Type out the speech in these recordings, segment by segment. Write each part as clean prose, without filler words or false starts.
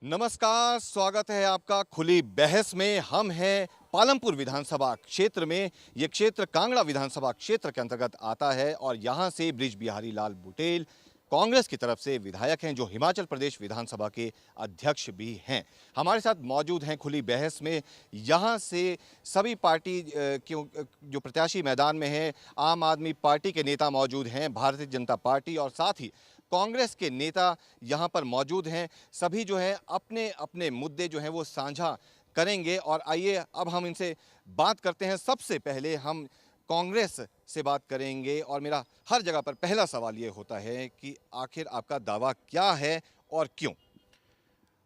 नमस्कार, स्वागत है आपका खुली बहस में। हम हैं पालमपुर विधानसभा क्षेत्र में। ये क्षेत्र कांगड़ा विधानसभा क्षेत्र के अंतर्गत आता है और यहाँ से बृज बिहारी लाल बुटेल कांग्रेस की तरफ से विधायक हैं, जो हिमाचल प्रदेश विधानसभा के अध्यक्ष भी हैं। हमारे साथ मौजूद हैं खुली बहस में। यहाँ से सभी पार्टी के जो प्रत्याशी मैदान में हैं, आम आदमी पार्टी के नेता मौजूद हैं, भारतीय जनता पार्टी और साथ ही कांग्रेस के नेता यहाँ पर मौजूद हैं। सभी जो है अपने अपने मुद्दे जो हैं वो साझा करेंगे और आइए अब हम इनसे बात करते हैं। सबसे पहले हम कांग्रेस से बात करेंगे और मेरा हर जगह पर पहला सवाल ये होता है कि आखिर आपका दावा क्या है और क्यों?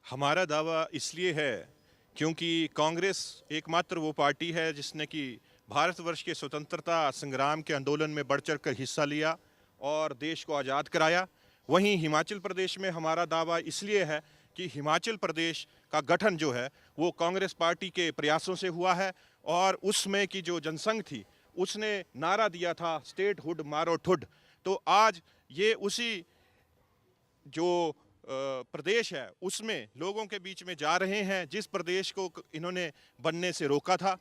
हमारा दावा इसलिए है क्योंकि कांग्रेस एकमात्र वो पार्टी है जिसने कि भारतवर्ष के स्वतंत्रता संग्राम के आंदोलन में बढ़ चढ़ कर हिस्सा लिया और देश को आज़ाद कराया। वहीं हिमाचल प्रदेश में हमारा दावा इसलिए है कि हिमाचल प्रदेश का गठन जो है वो कांग्रेस पार्टी के प्रयासों से हुआ है और उसमें की जो जनसंघ थी उसने नारा दिया था स्टेट हुड मारो ठुड। तो आज ये उसी जो प्रदेश है उसमें लोगों के बीच में जा रहे हैं जिस प्रदेश को इन्होंने बनने से रोका था।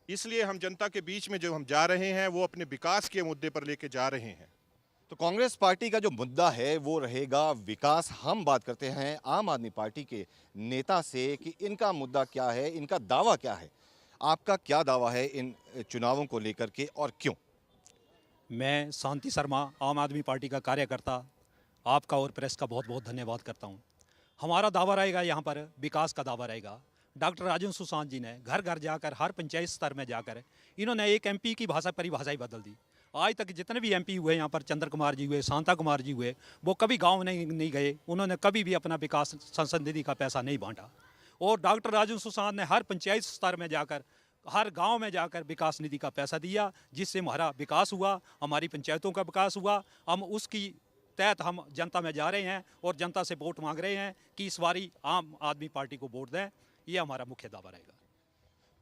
इसलिए हम जनता के बीच में जो हम जा रहे हैं वो अपने विकास के मुद्दे पर लेके जा रहे हैं। तो कांग्रेस पार्टी का जो मुद्दा है वो रहेगा विकास। हम बात करते हैं आम आदमी पार्टी के नेता से कि इनका मुद्दा क्या है, इनका दावा क्या है। आपका क्या दावा है इन चुनावों को लेकर के और क्यों? मैं शांति शर्मा, आम आदमी पार्टी का कार्यकर्ता, आपका और प्रेस का बहुत बहुत धन्यवाद करता हूं। हमारा दावा रहेगा, यहाँ पर विकास का दावा रहेगा। डॉक्टर राजेंद्र सुशांत जी ने घर घर जाकर, हर पंचायत स्तर में जाकर इन्होंने एक एमपी की परिभाषा ही बदल दी। आज तक जितने भी एमपी हुए यहाँ पर, चंद्र कुमार जी हुए, शांता कुमार जी हुए, वो कभी गाँव नहीं गए। उन्होंने कभी भी अपना विकास संसद निधि का पैसा नहीं बांटा। और डॉक्टर राजेंद्र सुशांत ने हर पंचायत स्तर में जाकर, हर गांव में जाकर विकास निधि का पैसा दिया, जिससे हमारा विकास हुआ, हमारी पंचायतों का विकास हुआ। हम उसकी तहत हम जनता में जा रहे हैं और जनता से वोट मांग रहे हैं कि इस बारी आम आदमी पार्टी को वोट दें। ये हमारा मुख्य दावा रहेगा।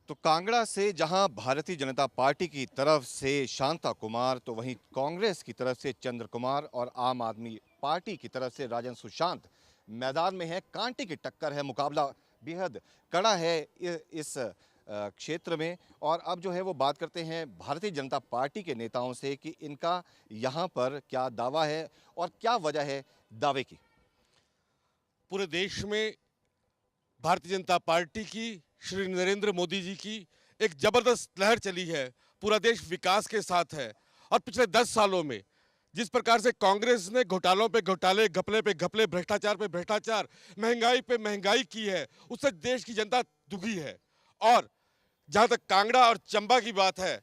तो कांगड़ा से जहां भारतीय जनता पार्टी की तरफ से शांता कुमार, तो वहीं कांग्रेस की तरफ से चंद्र कुमार और आम आदमी पार्टी की तरफ से राजेंद्र सुशांत मैदान में है। कांटे की टक्कर है, मुकाबला बेहद कड़ा है इस क्षेत्र में। और अब जो है वो बात करते हैं भारतीय जनता पार्टी के नेताओं से कि इनका यहाँ पर क्या दावा है और क्या वजह है दावे की। पूरे देश में भारतीय जनता पार्टी की, श्री नरेंद्र मोदी जी की एक जबरदस्त लहर चली है। पूरा देश विकास के साथ है और पिछले 10 सालों में जिस प्रकार से कांग्रेस ने घोटालों पे घोटाले, घपले पे घपले, भ्रष्टाचार पे भ्रष्टाचार, महंगाई पे महंगाई की है, उससे देश की जनता दुखी है। और जहां तक कांगड़ा और चंबा की बात है,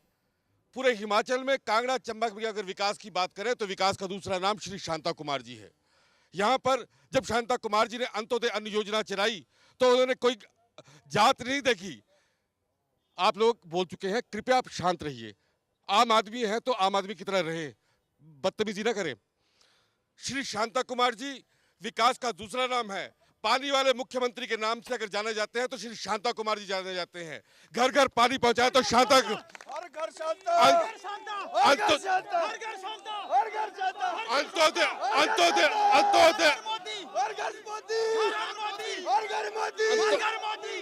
पूरे हिमाचल में कांगड़ा चंबा की अगर विकास की बात करें तो विकास का दूसरा नाम श्री शांता कुमार जी है। यहाँ पर जब शांता कुमार जी ने अंत्योदय अन्न योजना चलाई तो उन्होंने कोई जात नहीं देखी। आप लोग बोल चुके हैं, कृपया आप शांत रहिए। आम आदमी है तो आम आदमी की तरह रहे, बदतमीजी ना करें। श्री शांता कुमार जी विकास का दूसरा नाम है। पानी वाले मुख्यमंत्री के नाम से अगर जाने जाते हैं तो श्री शांता कुमार जी जाने जाते हैं। घर घर पानी पहुंचाए तो शांता, अंत्योदय अंत्योदय अंत्योदय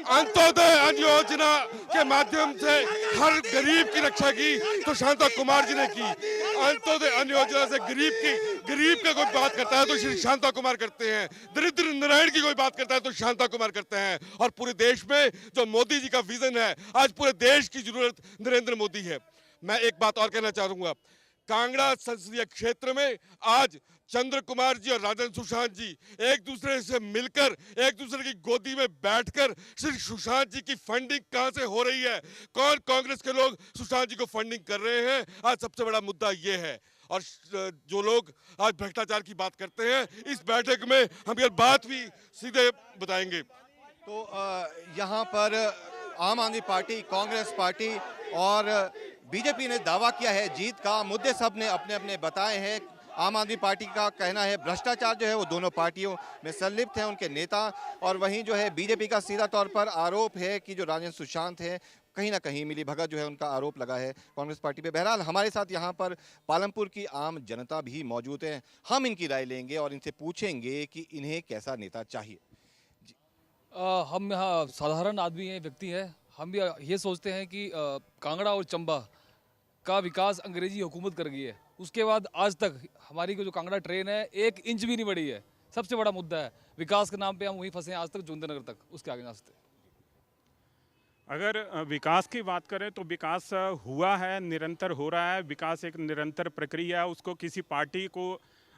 अंत्योदय अन्न योजना के माध्यम से हर गरीब की रक्षा की तो शांता कुमार जी ने की। अंत्योदय अन्न योजना से गरीब का कोई बात करता है तो श्री शांता कुमार करते हैं। दरिद्र नारायण की कोई बात करता है तो शांता कुमार करते हैं। और पूरे देश में जो मोदी जी का विजन है, आज पूरे देश की जरूरत नरेंद्र मोदी है। मैं एक बात और कहना चाहूंगा, कांगड़ा संसदीय क्षेत्र में आज चंद्र कुमार जी और राजेंद्र सुशांत जी एक दूसरे से मिलकर, एक दूसरे की गोदी में बैठकर श्री सुशांत जी की फंडिंग कहां से हो रही है, कौन कांग्रेस के लोग सुशांत जी को फंडिंग कर रहे हैं, आज सबसे बड़ा मुद्दा ये है। और जो लोग आज भ्रष्टाचार की बात करते हैं, इस बैठक में हम ये बात भी सीधे बताएंगे। तो यहाँ पर आम आदमी पार्टी, कांग्रेस पार्टी और बीजेपी ने दावा किया है जीत का। मुद्दे सब ने अपने अपने बताए हैं। आम आदमी पार्टी का कहना है भ्रष्टाचार जो है वो दोनों पार्टियों में संलिप्त हैं उनके नेता, और वहीं जो है बीजेपी का सीधा तौर पर आरोप है कि जो राजेंद्र सुशांत है कहीं ना कहीं मिली भगत जो है उनका आरोप लगा है कांग्रेस पार्टी पे। बहरहाल हमारे साथ यहाँ पर पालमपुर की आम जनता भी मौजूद है। हम इनकी राय लेंगे और इनसे पूछेंगे कि इन्हें कैसा नेता चाहिए। हम यहाँ साधारण आदमी हैं, व्यक्ति हैं। हम भी ये सोचते हैं कि कांगड़ा और चंबा का विकास अंग्रेजी हुकूमत कर गई है। उसके बाद आज तक हमारी जो कांगड़ा ट्रेन है 1 इंच भी नहीं बढ़ी है। सबसे बड़ा मुद्दा है विकास के नाम पे हम वहीं फंसे हैं आज तक, जोगिंद्रनगर तक, उसके आगे ना सकते। अगर विकास की बात करें तो विकास हुआ है, निरंतर हो रहा है। विकास एक निरंतर प्रक्रिया है। उसको किसी पार्टी को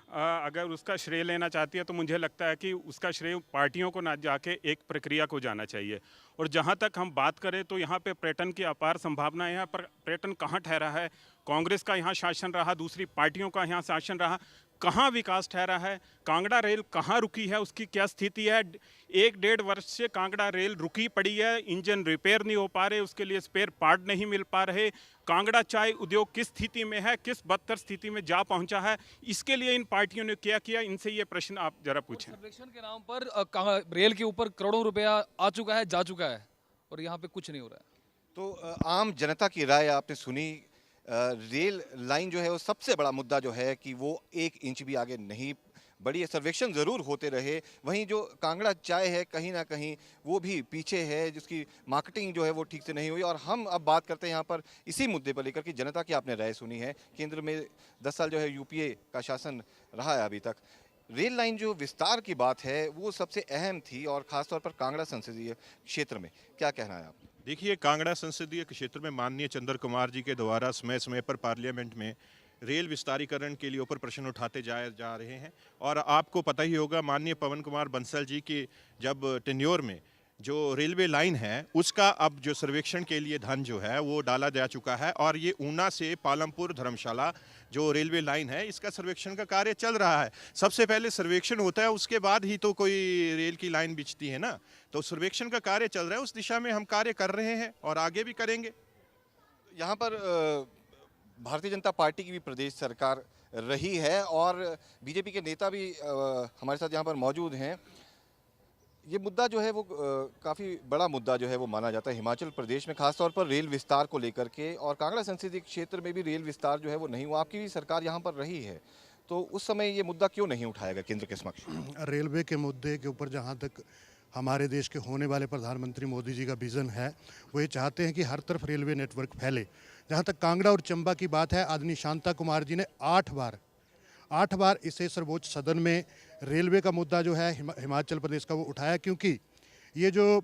अगर उसका श्रेय लेना चाहती है तो मुझे लगता है कि उसका श्रेय पार्टियों को ना जाके एक प्रक्रिया को जाना चाहिए। और जहाँ तक हम बात करें तो यहाँ पे पर्यटन की अपार संभावनाएं हैं, पर पर्यटन कहाँ ठहरा है? कांग्रेस का यहाँ शासन रहा, दूसरी पार्टियों का यहाँ शासन रहा, कहाँ विकास ठहरा है? कांगड़ा रेल कहाँ रुकी है, उसकी क्या स्थिति है? 1-1.5 वर्ष से कांगड़ा रेल रुकी पड़ी है, इंजन रिपेयर नहीं हो पा रहे, उसके लिए स्पेयर पार्ट नहीं मिल पा रहे। कांगड़ा चाय उद्योग किस स्थिति में है, किस बदतर स्थिति में जा पहुंचा है? इसके लिए इन पार्टियों ने क्या किया? इनसे ये प्रश्न आप जरा पूछें। सर्वेक्षण के नाम पर रेल के ऊपर करोड़ों रुपया आ चुका है, जा चुका है, और यहाँ पे कुछ नहीं हो रहा है। तो आम जनता की राय आपने सुनी। रेल लाइन जो है वो सबसे बड़ा मुद्दा जो है कि वो 1 इंच भी आगे नहीं बढ़ी है। सर्वेक्षण ज़रूर होते रहे, वहीं जो कांगड़ा चाय है कहीं ना कहीं वो भी पीछे है, जिसकी मार्केटिंग जो है वो ठीक से नहीं हुई। और हम अब बात करते हैं यहाँ पर इसी मुद्दे पर लेकर कि जनता की आपने राय सुनी है। केंद्र में 10 साल जो है यूपीए का शासन रहा है अभी तक। रेल लाइन जो विस्तार की बात है वो सबसे अहम थी, और ख़ासतौर पर कांगड़ा संसदीय क्षेत्र में क्या कहना है आप? देखिए, कांगड़ा संसदीय क्षेत्र में माननीय चंद्र कुमार जी के द्वारा समय समय पर पार्लियामेंट में रेल विस्तारीकरण के लिए ऊपर प्रश्न उठाते जा रहे हैं। और आपको पता ही होगा, माननीय पवन कुमार बंसल जी की जब टेन्योर में जो रेलवे लाइन है उसका अब जो सर्वेक्षण के लिए धन जो है वो डाला जा चुका है। और ये ऊना से पालमपुर धर्मशाला जो रेलवे लाइन है इसका सर्वेक्षण का कार्य चल रहा है। सबसे पहले सर्वेक्षण होता है, उसके बाद ही तो कोई रेल की लाइन बिछती है ना। तो सर्वेक्षण का कार्य चल रहा है, उस दिशा में हम कार्य कर रहे हैं और आगे भी करेंगे। यहाँ पर भारतीय जनता पार्टी की भी प्रदेश सरकार रही है और बीजेपी के नेता भी हमारे साथ यहाँ पर मौजूद हैं। ये मुद्दा जो है वो काफ़ी बड़ा मुद्दा जो है वो माना जाता है हिमाचल प्रदेश में, खासतौर पर रेल विस्तार को लेकर के। और कांगड़ा संसदीय क्षेत्र में भी रेल विस्तार जो है वो नहीं हुआ। आपकी भी सरकार यहाँ पर रही है, तो उस समय ये मुद्दा क्यों नहीं उठाया गया केंद्र के समक्ष? रेलवे के मुद्दे के ऊपर जहाँ तक हमारे देश के होने वाले प्रधानमंत्री मोदी जी का विज़न है, वो ये चाहते हैं कि हर तरफ रेलवे नेटवर्क फैले। जहाँ तक कांगड़ा और चंबा की बात है, आदरणीय शांता कुमार जी ने 8 बार इसे सर्वोच्च सदन में रेलवे का मुद्दा जो है हिमाचल प्रदेश का वो उठाया, क्योंकि ये जो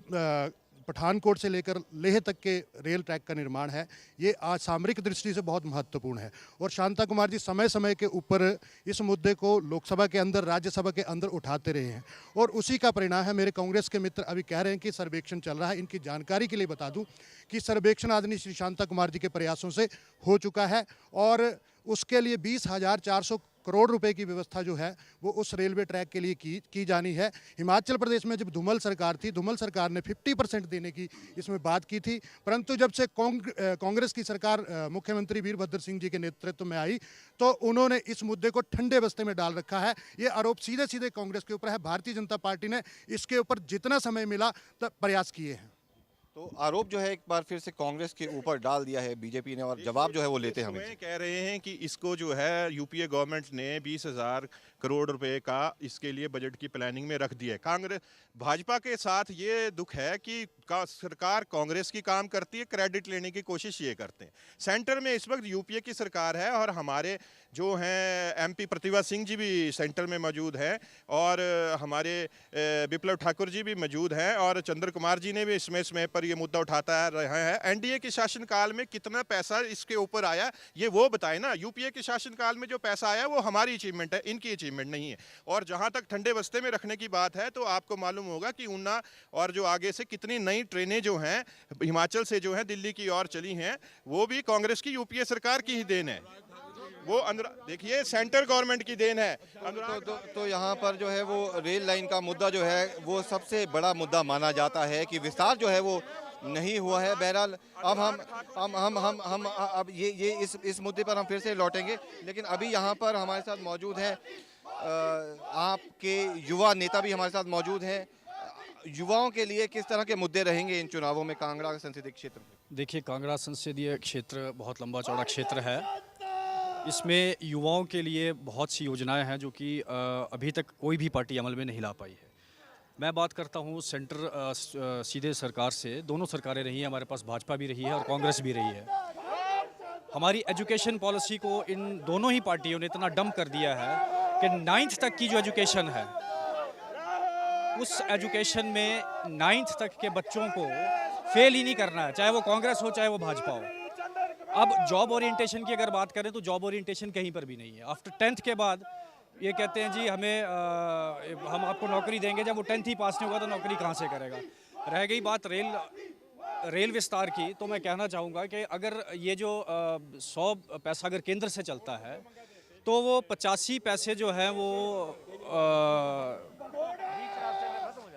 पठानकोट से लेकर लेह तक के रेल ट्रैक का निर्माण है ये आज सामरिक दृष्टि से बहुत महत्वपूर्ण है। और शांता कुमार जी समय समय के ऊपर इस मुद्दे को लोकसभा के अंदर, राज्यसभा के अंदर उठाते रहे हैं, और उसी का परिणाम है। मेरे कांग्रेस के मित्र अभी कह रहे हैं कि सर्वेक्षण चल रहा है। इनकी जानकारी के लिए बता दूं कि सर्वेक्षण आदरणीय श्री शांता कुमार जी के प्रयासों से हो चुका है, और उसके लिए 20,400 करोड़ रुपए की व्यवस्था जो है वो उस रेलवे ट्रैक के लिए की जानी है। हिमाचल प्रदेश में जब धूमल सरकार थी, धूमल सरकार ने 50% देने की इसमें बात की थी, परंतु जब से कांग्रेस की सरकार मुख्यमंत्री वीरभद्र सिंह जी के नेतृत्व में आई तो उन्होंने इस मुद्दे को ठंडे बस्ते में डाल रखा है। ये आरोप सीधे सीधे कांग्रेस के ऊपर है। भारतीय जनता पार्टी ने इसके ऊपर जितना समय मिला तब प्रयास किए हैं। तो आरोप जो है एक बार फिर से कांग्रेस के ऊपर डाल दिया है बीजेपी ने, और जवाब जो है वो लेते हैं। कह रहे हैं कि इसको जो है यूपीए गवर्नमेंट ने 20,000 करोड़ रुपए का इसके लिए बजट की प्लानिंग में रख दिया है। कांग्रेस भाजपा के साथ ये दुख है कि सरकार कांग्रेस की काम करती है, क्रेडिट लेने की कोशिश ये करते हैं। सेंटर में इस वक्त यूपीए की सरकार है और हमारे जो हैं एमपी प्रतिभा सिंह जी भी सेंटर में मौजूद हैं, और हमारे विप्लव ठाकुर जी भी मौजूद हैं, और चंद्र कुमार जी ने भी समय समय पर ये मुद्दा उठाता रहा है। एनडीए के शासनकाल में कितना पैसा इसके ऊपर आया ये वो बताए ना। यूपीए के शासनकाल में जो पैसा आया वो हमारी अचीवमेंट है, इनकी अचीवमेंट नहीं है। और जहां तक ठंडे बस्ते में रखने की बात है तो आपको मालूम होगा कि ऊना और जो आगे से कितनी नई ट्रेनें जो हैं हिमाचल से जो हैं दिल्ली की ओर चली हैं, वो भी कांग्रेस की यूपीए सरकार की ही देन है। वो देखिए सेंट्रल गवर्नमेंट की देन है। तो यहाँ पर जो है वो रेल लाइन का मुद्दा जो है वो सबसे बड़ा मुद्दा माना जाता है कि विस्तार जो है वो नहीं हुआ है। बहरहाल अब हम अब ये इस मुद्दे पर हम फिर से लौटेंगे, लेकिन अभी यहाँ पर हमारे साथ मौजूद हैं आपके युवा नेता भी हमारे साथ मौजूद हैं। युवाओं के लिए किस तरह के मुद्दे रहेंगे इन चुनावों में कांगड़ा संसदीय क्षेत्र में? देखिए, कांगड़ा संसदीय क्षेत्र बहुत लंबा चौड़ा क्षेत्र है। इसमें युवाओं के लिए बहुत सी योजनाएं हैं जो कि अभी तक कोई भी पार्टी अमल में नहीं ला पाई है। मैं बात करता हूँ सेंटर सीधे सरकार से। दोनों सरकारें रही हैं हमारे पास, भाजपा भी रही है और कांग्रेस भी रही है। हमारी एजुकेशन पॉलिसी को इन दोनों ही पार्टियों ने इतना डंप कर दिया है कि 9th तक की जो एजुकेशन है, उस एजुकेशन में 9th तक के बच्चों को फेल ही नहीं करना है, चाहे वो कांग्रेस हो चाहे वो भाजपा हो। अब जॉब ओरिएंटेशन की अगर बात करें तो जॉब ओरिएंटेशन कहीं पर भी नहीं है। आफ्टर 10th के बाद ये कहते हैं जी हम आपको नौकरी देंगे, जब वो 10th ही पास नहीं होगा तो नौकरी कहाँ से करेगा। रह गई बात रेल विस्तार की, तो मैं कहना चाहूँगा कि अगर ये जो 100 पैसा अगर केंद्र से चलता है तो वो 85 पैसे जो हैं वो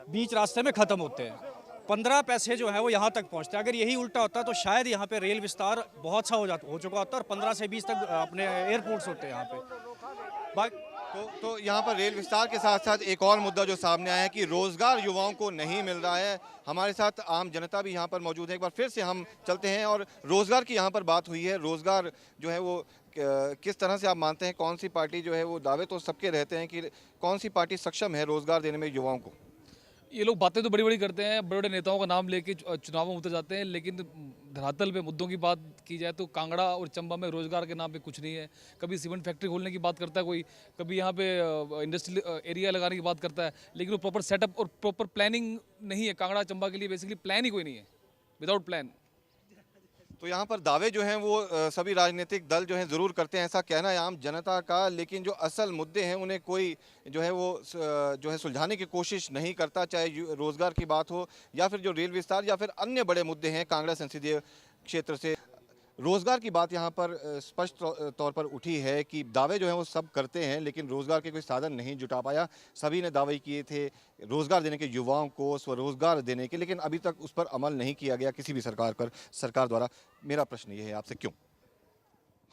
बीच रास्ते में ख़त्म होते हैं। 15 पैसे जो है वो यहाँ तक पहुँचते हैं। अगर यही उल्टा होता तो शायद यहाँ पे रेल विस्तार बहुत सा हो चुका होता और 15 से 20 तक अपने एयरपोर्ट्स होते हैं यहाँ पे। तो यहाँ पर रेल विस्तार के साथ साथ एक और मुद्दा जो सामने आया है कि रोजगार युवाओं को नहीं मिल रहा है। हमारे साथ आम जनता भी यहाँ पर मौजूद है। एक बार फिर से हम चलते हैं और रोजगार की यहाँ पर बात हुई है। रोजगार जो है वो किस तरह से आप मानते हैं, कौन सी पार्टी जो है वो, दावे तो सबके रहते हैं कि कौन सी पार्टी सक्षम है रोजगार देने में युवाओं को? ये लोग बातें तो बड़ी बड़ी करते हैं, बड़े बड़े नेताओं का नाम लेके चुनावों में उतर जाते हैं, लेकिन धरातल पे मुद्दों की बात की जाए तो कांगड़ा और चंबा में रोजगार के नाम पे कुछ नहीं है। कभी सीमेंट फैक्ट्री खोलने की बात करता है कोई, कभी यहाँ पे इंडस्ट्रियल एरिया लगाने की बात करता है, लेकिन वो प्रॉपर सेटअप और प्रॉपर प्लानिंग नहीं है। कांगड़ा चंबा के लिए बेसिकली प्लान ही कोई नहीं है, विदाउट प्लान। तो यहाँ पर दावे जो हैं वो सभी राजनीतिक दल जो हैं ज़रूर करते हैं, ऐसा कहना है आम जनता का, लेकिन जो असल मुद्दे हैं उन्हें कोई जो है वो जो है सुलझाने की कोशिश नहीं करता, चाहे रोज़गार की बात हो या फिर जो रेल विस्तार या फिर अन्य बड़े मुद्दे हैं। कांगड़ा संसदीय क्षेत्र से रोज़गार की बात यहाँ पर स्पष्ट तौर पर उठी है कि दावे जो हैं वो सब करते हैं, लेकिन रोज़गार के कोई साधन नहीं जुटा पाया। सभी ने दावे किए थे रोज़गार देने के, युवाओं को स्वरोज़गार देने के, लेकिन अभी तक उस पर अमल नहीं किया गया किसी भी सरकार द्वारा। मेरा प्रश्न ये है आपसे, क्यों?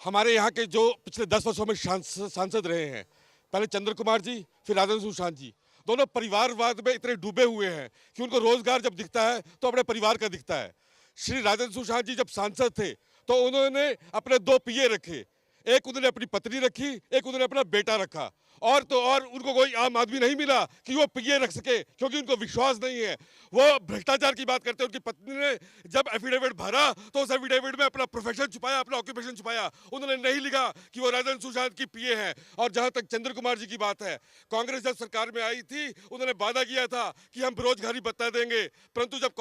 हमारे यहाँ के जो पिछले 10 वर्षों में सांसद रहे हैं, पहले चंद्र कुमार जी, फिर राजन सुशांत जी, दोनों परिवारवाद में इतने डूबे हुए हैं कि उनको रोजगार जब दिखता है तो अपने परिवार का दिखता है। श्री राजन सुशांत जी जब सांसद थे तो उन्होंने अपने 2 पीए रखे, एक उन्होंने अपनी पत्नी रखी, एक उन्होंने अपना बेटा रखा, और उनको कोई आम आदमी नहीं मिला कि वो पीए रख सके, क्योंकि उनको विश्वास नहीं है। वो भ्रष्टाचार की बात करते हैं। उनकी पत्नी ने जब एफिडेविट भरा तो उस एफिडेविट में अपना प्रोफेशन छुपाया, अपना ऑक्यूपेशन छुपाया। उन्होंने नहीं लिखा कि वो राजन सुशांत की पीए है। और जहां तक चंद्र कुमार जी की बात है, कांग्रेस जब सरकार में आई थी उन्होंने वादा किया था कि हम बेरोजगारी भत्ता देंगे, परंतु जब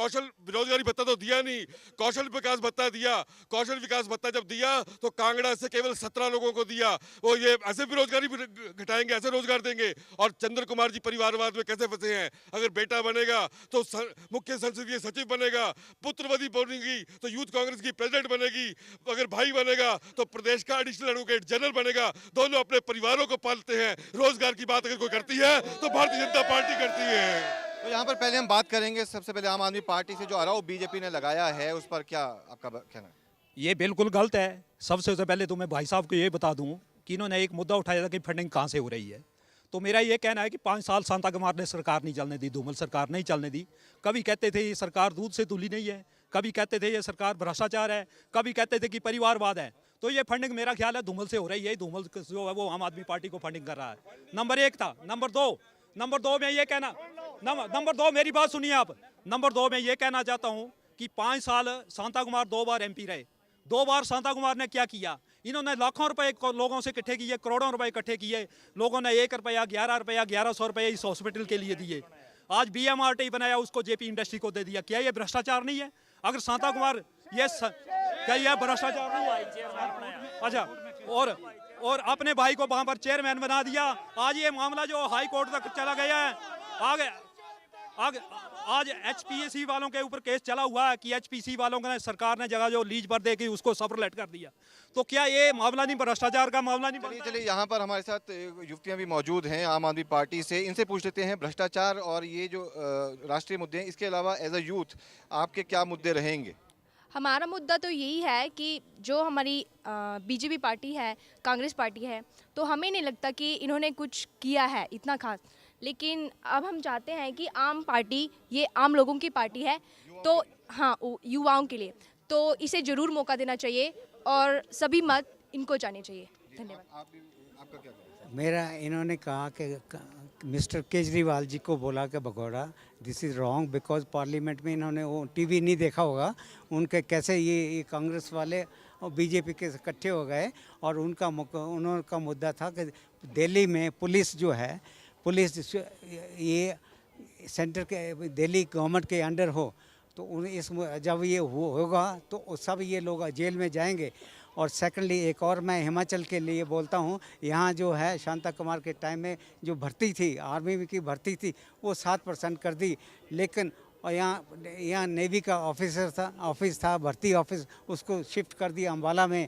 बेरोजगारी भत्ता तो दिया नहीं, कौशल विकास भत्ता दिया। कौशल विकास भत्ता जब दिया तो कांगड़ा से केवल 17 लोगों को दिया। वो ये ऐसे बेरोजगारी घटाएंगे, ऐसे रोजगार देंगे। और चंद्र कुमार जी परिवारवाद में कैसे फंसे हैं। अगर बेटा बनेगा तो मुख्य संसदीय सचिव बनेगा, पुत्रवती बनेगी तो यूथ कांग्रेस की प्रेसिडेंट बनेगी, अगर भाई बनेगा तो प्रदेश का एडिशनल एडवोकेट जनरल बनेगा। दोनों अपने परिवारों को पालते हैं। रोजगार की बात अगर कोई करती है तो भारतीय जनता पार्टी करती है। तो यहाँ पर पहले हम बात करेंगे सबसे पहले आम आदमी पार्टी से, जो आरोप बीजेपी ने लगाया है उस पर क्या आपका कहना है? ये बिल्कुल गलत है। सबसे पहले तो मैं भाई साहब को ये बता दूं कि इन्होंने एक मुद्दा उठाया था कि फंडिंग कहाँ से हो रही है। तो मेरा ये कहना है कि 5 साल शांता कुमार ने सरकार नहीं चलने दी, धूमल सरकार नहीं चलने दी। कभी कहते थे ये सरकार दूध से तुली नहीं है, कभी कहते थे ये सरकार भ्रष्टाचार है, कभी कहते थे कि परिवारवाद है। तो ये फंडिंग मेरा ख्याल है धूमल से हो रही है। धूमल जो है वो आम आदमी पार्टी को फंडिंग कर रहा है। नंबर 1 था। नंबर दो में ये कहना, नंबर 2 मेरी बात सुनिए आप। नंबर 2 में ये कहना चाहता हूँ कि 5 साल शांता कुमार 2 बार MP रहे। 2 बार शांता कुमार ने क्या किया? इन्होंने लाखों रुपए लोगों से इकट्ठे किए, करोड़ों रुपए इकट्ठे किए। लोगों ने 1 रुपया, 11 रुपया, 1100 रुपये इस हॉस्पिटल के लिए दिए। आज BMRT बनाया, उसको JP इंडस्ट्री को दे दिया। क्या ये भ्रष्टाचार नहीं है? अगर शांता कुमार क्या यह भ्रष्टाचार नहीं है? अच्छा, और अपने भाई को वहां पर चेयरमैन बना दिया। आज ये मामला जो हाई कोर्ट तक चला गया है। आगे आज HPSC वालों के ऊपर केस चला हुआ है कि HPC वालों ने, सरकार ने जगह जो लीज पर देगी उसको सबलेट कर दिया। तो क्या ये मामला नहीं भ्रष्टाचार का मामला नहीं? चलिए यहाँ पर हमारे साथ युवतियाँ भी मौजूद हैं आम आदमी पार्टी से, इनसे पूछ लेते हैं भ्रष्टाचार और ये जो राष्ट्रीय मुद्दे हैं, इसके अलावा एज अ यूथ आपके क्या मुद्दे रहेंगे? हमारा मुद्दा तो यही है कि जो हमारी BJP पार्टी है, कांग्रेस पार्टी है, तो हमें नहीं लगता कि इन्होंने कुछ किया है इतना खास। लेकिन अब हम चाहते हैं कि आम पार्टी ये आम लोगों की पार्टी है, तो हाँ, युवाओं के लिए, तो इसे ज़रूर मौका देना चाहिए और सभी मत इनको जाने चाहिए। धन्यवाद। आपका क्या कहना है? मेरा इन्होंने कहा कि मिस्टर केजरीवाल जी को बोला कि भगोड़ा this is wrong, because parliament में इन्होंने वो टीवी नहीं देखा होगा, उनके कैसे ये कांग्रेस वाले और बीजेपी के इकट्ठे हो गए और उनका मुद्दा था कि दिल्ली में पुलिस जो है, पुलिस ये सेंटर के दिल्ली गवर्नमेंट के अंडर हो, तो जब ये होगा तो सब ये लोग जेल में जाएंगे। और सेकेंडली एक और मैं हिमाचल के लिए बोलता हूँ, यहाँ जो है शांता कुमार के टाइम में जो भर्ती थी, आर्मी की भर्ती थी, वो 7% कर दी, लेकिन और यहाँ नेवी का ऑफिस था भर्ती ऑफिस, उसको शिफ्ट कर दिया अम्बाला में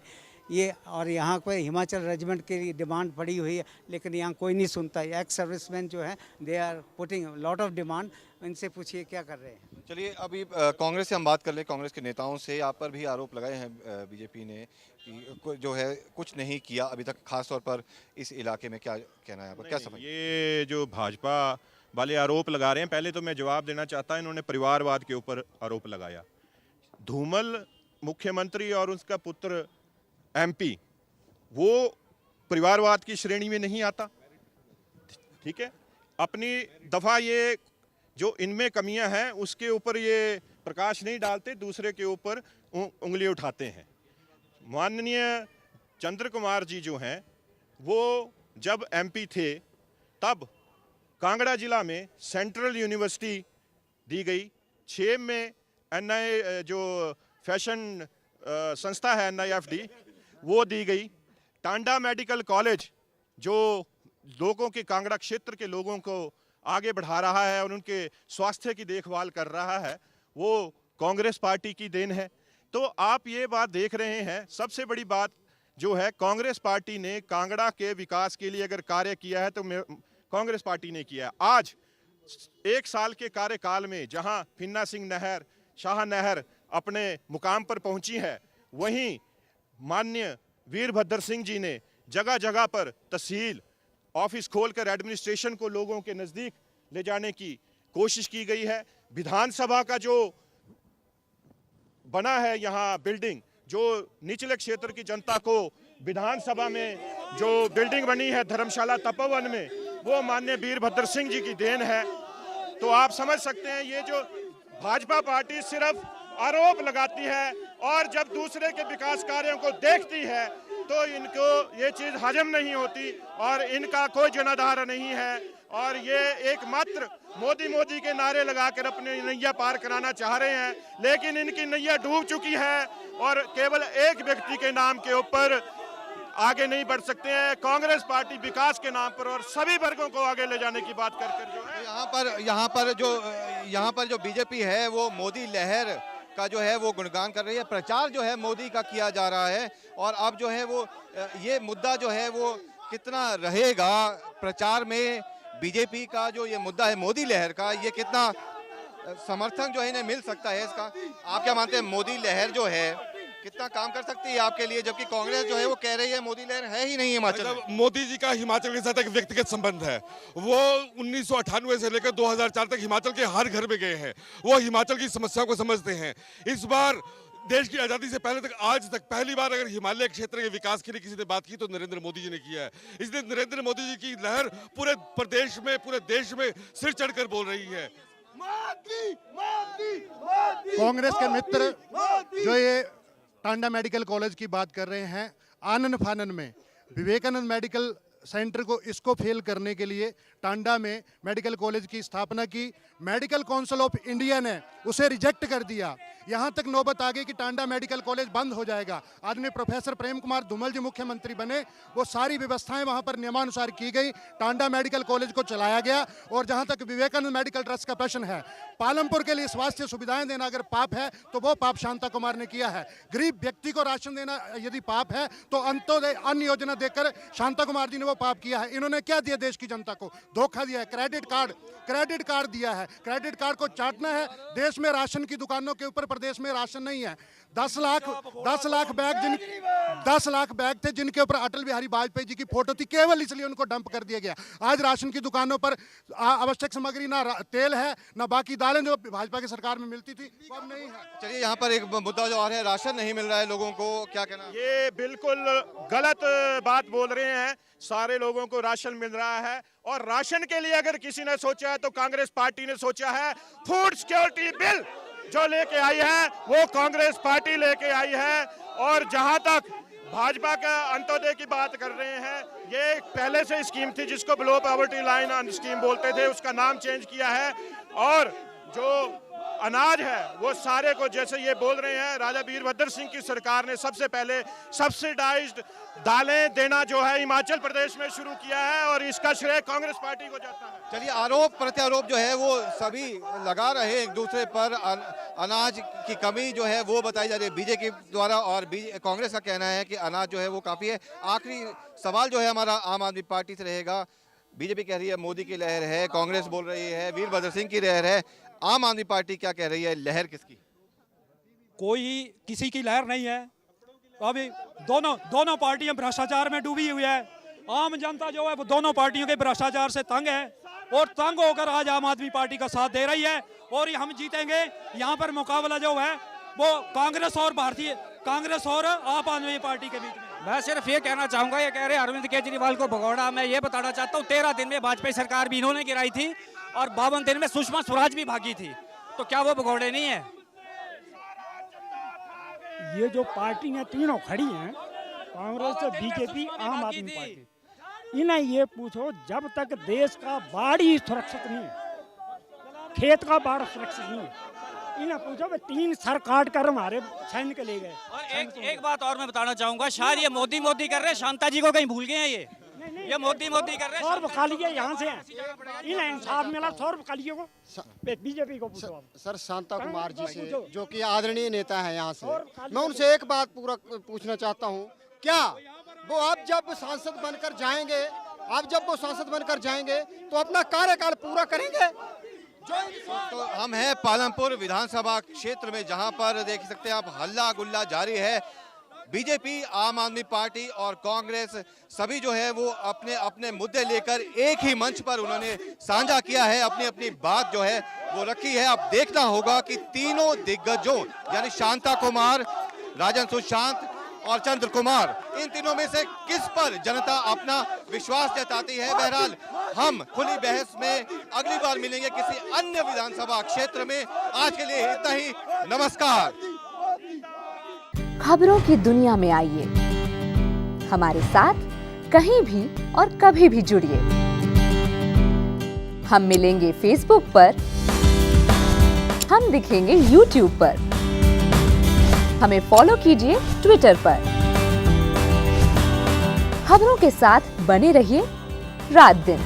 ये। और यहाँ पे हिमाचल रेजिमेंट की डिमांड पड़ी हुई है, लेकिन यहाँ कोई नहीं सुनता। एक्स सर्विसमैन जो है they are putting lot of demand, इनसे पूछिए क्या कर रहे हैं। चलिए अभी कांग्रेस से हम बात कर लें। कांग्रेस के नेताओं से आप पर भी आरोप लगाए हैं बीजेपी ने कि जो है कुछ नहीं किया अभी तक, खासतौर पर इस इलाके में। क्या कहना है आपका, क्या समझ? ये जो भाजपा वाले आरोप लगा रहे हैं, पहले तो मैं जवाब देना चाहता हूं, इन्होंने परिवारवाद के ऊपर आरोप लगाया। धूमल मुख्यमंत्री और उसका पुत्र एमपी, वो परिवारवाद की श्रेणी में नहीं आता, ठीक है। अपनी दफा ये जो इनमें कमियां हैं उसके ऊपर ये प्रकाश नहीं डालते, दूसरे के ऊपर उंगली उठाते हैं। माननीय चंद्र कुमार जी जो हैं, वो जब एमपी थे तब कांगड़ा जिला में सेंट्रल यूनिवर्सिटी दी गई, 6 में एनआई जो फैशन संस्था है एनआईएफडी वो दी गई। टांडा मेडिकल कॉलेज जो लोगों के, कांगड़ा क्षेत्र के लोगों को आगे बढ़ा रहा है और उनके स्वास्थ्य की देखभाल कर रहा है, वो कांग्रेस पार्टी की देन है। तो आप ये बात देख रहे हैं, सबसे बड़ी बात जो है, कांग्रेस पार्टी ने कांगड़ा के विकास के लिए अगर कार्य किया है तो कांग्रेस पार्टी ने किया है। आज 1 साल के कार्यकाल में जहां फिन्ना सिंह नहर, शाह नहर अपने मुकाम पर पहुंची है, वहीं माननीय वीरभद्र सिंह जी ने जगह जगह पर तहसील ऑफिस खोलकर एडमिनिस्ट्रेशन को लोगों के नज़दीक ले जाने की कोशिश की गई है। विधानसभा का जो बना है यहाँ बिल्डिंग, जो निचले क्षेत्र की जनता को विधानसभा में जो बिल्डिंग बनी है धर्मशाला तपोवन में, वो माननीय वीरभद्र सिंह जी की देन है। तो आप समझ सकते हैं, ये जो भाजपा पार्टी सिर्फ आरोप लगाती है और जब दूसरे के विकास कार्यों को देखती है तो इनको ये चीज़ हजम नहीं होती और इनका कोई जनाधार नहीं है। और ये एकमात्र मोदी के नारे लगाकर अपनी नैया पार कराना चाह रहे हैं, लेकिन इनकी नैया डूब चुकी है और केवल एक व्यक्ति के नाम के ऊपर आगे नहीं बढ़ सकते हैं। कांग्रेस पार्टी विकास के नाम पर और सभी वर्गों को आगे ले जाने की बात कर जो है, यहाँ पर जो बीजेपी है वो मोदी लहर का जो है वो गुणगान कर रही है। प्रचार जो है मोदी का किया जा रहा है और अब जो है वो ये मुद्दा जो है वो कितना रहेगा प्रचार में, बीजेपी का जो ये मुद्दा है मोदी लहर का, ये कितना समर्थन जो है इन्हें मिल सकता है इसका? आप क्या मानते हैं, मोदी लहर जो है कितना काम कर सकती है आपके लिए, जबकि कांग्रेस जो है वो कह रही है मोदी लहर है ही नहीं हिमाचल में? मोदी जी का हिमाचल के साथ एक व्यक्तिगत संबंध है। वो 1998 से लेकर 2004 तक हिमाचल के हर घर में गए हैं, वो हिमाचल की समस्याओं को समझते हैं। इस बार देश की आज़ादी से पहले तक आज तक पहली बार अगर हिमालय क्षेत्र के विकास के लिए किसी ने बात की तो नरेंद्र मोदी जी ने किया है। इसलिए नरेंद्र मोदी जी की लहर पूरे प्रदेश में, पूरे देश में सिर चढ़कर बोल रही है। कांग्रेस के मित्र जो ये टांडा मेडिकल कॉलेज की बात कर रहे हैं, आनन फानन में विवेकानंद मेडिकल सेंटर को इसको फेल करने के लिए टांडा में मेडिकल कॉलेज की स्थापना की। मेडिकल काउंसिल ऑफ इंडिया ने उसे रिजेक्ट कर दिया। यहाँ तक नौबत आ गई कि टांडा मेडिकल कॉलेज बंद हो जाएगा। आज में प्रोफेसर प्रेम कुमार धूमल जी मुख्यमंत्री बने, वो सारी व्यवस्थाएं वहाँ पर नियमानुसार की गई, टांडा मेडिकल कॉलेज को चलाया गया। और जहाँ तक विवेकानंद मेडिकल ट्रस्ट का प्रश्न है, पालमपुर के लिए स्वास्थ्य सुविधाएं देना अगर पाप है तो वो पाप शांता कुमार ने किया है। गरीब व्यक्ति को राशन देना यदि पाप है तो अंत्योदय अन्न योजना देकर शांता कुमार जी ने वो पाप किया है। इन्होंने क्या दिया देश की जनता को? धोखा दिया है। क्रेडिट कार्ड दिया है। क्रेडिट कार्ड को चाटना है। देश में राशन की दुकानों के ऊपर प्रदेश में राशन नहीं है। 10 लाख बैग थे जिनके ऊपर अटल बिहारी वाजपेयी जी की फोटो थी, केवल इसलिए उनको डंप कर दिया गया। आज राशन की दुकानों पर आवश्यक सामग्री ना तेल है ना बाकी दालें जो भाजपा की सरकार में मिलती थी वो अब नहीं है। चलिए, यहाँ पर एक मुद्दा जो आ रहा है, राशन नहीं मिल रहा है लोगों को, क्या कहना है? ये बिल्कुल गलत बात बोल रहे हैं। सारे लोगों को राशन मिल रहा है, और राशन के लिए अगर किसी ने सोचा है तो कांग्रेस पार्टी ने सोचा है। फूड सिक्योरिटी बिल जो लेके आई है वो कांग्रेस पार्टी लेके आई है। और जहां तक भाजपा का अंत्योदय की बात कर रहे हैं, ये पहले से स्कीम थी जिसको बिलो पॉवर्टी लाइन स्कीम बोलते थे, उसका नाम चेंज किया है। और जो अनाज है वो सारे को, जैसे ये बोल रहे हैं, राजा वीरभद्र सिंह की सरकार ने सबसे पहले सब्सिडाइज्ड दालें देना जो है हिमाचल प्रदेश में शुरू किया है, और इसका श्रेय कांग्रेस पार्टी को जाता है। चलिए, आरोप प्रत्यारोप जो है वो सभी लगा रहे हैं एक दूसरे पर। अनाज की कमी जो है वो बताई जा रही है बीजेपी द्वारा, और कांग्रेस का कहना है कि अनाज जो है वो काफ़ी है। आखिरी सवाल जो है हमारा आम आदमी पार्टी से रहेगा। बीजेपी कह रही है मोदी की लहर है, कांग्रेस बोल रही है वीरभद्र सिंह की लहर है। आम आदमी पार्टी क्या कह रही है, लहर किसकी? कोई किसी की लहर नहीं है। अभी दोनों पार्टियां भ्रष्टाचार में डूबी हुई है। आम जनता जो है वो दोनों पार्टियों के भ्रष्टाचार से तंग है, और तंग होकर आज आम आदमी पार्टी का साथ दे रही है, और हम जीतेंगे। यहाँ पर मुकाबला जो है वो कांग्रेस और आप आदमी पार्टी के बीच में। मैं सिर्फ ये कहना चाहूँगा, ये कह रहे अरविंद केजरीवाल को भगोड़ा। मैं ये बताना चाहता हूँ 13 दिन में वाजपेयी सरकार भी इन्होंने गिराई थी, और 52 दिन में सुषमा स्वराज भी भागी थी, तो क्या वो भगोड़े नहीं है? ये जो पार्टियां तीनों खड़ी हैं, कांग्रेस, बीजेपी, आम आदमी पार्टी, इन्हें ये पूछो, जब तक देश का बाढ़ ही सुरक्षित नहीं है, खेत का बाढ़ सुरक्षित नहीं है, इन्हें पूछो। 3 सर काट कर हमारे सैनिक ले गए। और एक बात और मैं बताना चाहूँगा, शायद ये मोदी कर रहे हैं, शांता जी को कहीं भूल गए हैं। ये मोदी कर रहे हैं। 100 रुपये खा लिए यहाँ से, इन्हें इंसाफ मिला। 100 रुपये खा लिए को बीजेपी को पूछो। सर, शांता कुमार जी से, जो कि आदरणीय नेता है यहाँ से, मैं उनसे एक बात पूछना चाहता हूँ, क्या वो अब जब सांसद बनकर जाएंगे तो अपना कार्यकाल पूरा करेंगे? तो हम हैं पालमपुर विधानसभा क्षेत्र में, जहां पर देख सकते हैं आप हल्ला गुल्ला जारी है। बीजेपी, आम आदमी पार्टी और कांग्रेस सभी जो है वो अपने अपने मुद्दे लेकर एक ही मंच पर उन्होंने साझा किया है, अपनी अपनी बात जो है वो रखी है। अब देखना होगा कि तीनों दिग्गजों यानी शांता कुमार, राजन सुशांत और चंद्र कुमार, इन तीनों में से किस पर जनता अपना विश्वास जताती है। बहरहाल हम खुली बहस में अगली बार मिलेंगे किसी अन्य विधानसभा क्षेत्र में। आज के लिए इतना ही, नमस्कार। खबरों की दुनिया में आइए, हमारे साथ कहीं भी और कभी भी जुड़िए। हम मिलेंगे फेसबुक पर, हम दिखेंगे यूट्यूब पर, हमें फॉलो कीजिए ट्विटर पर। खबरों के साथ बने रहिए रात दिन।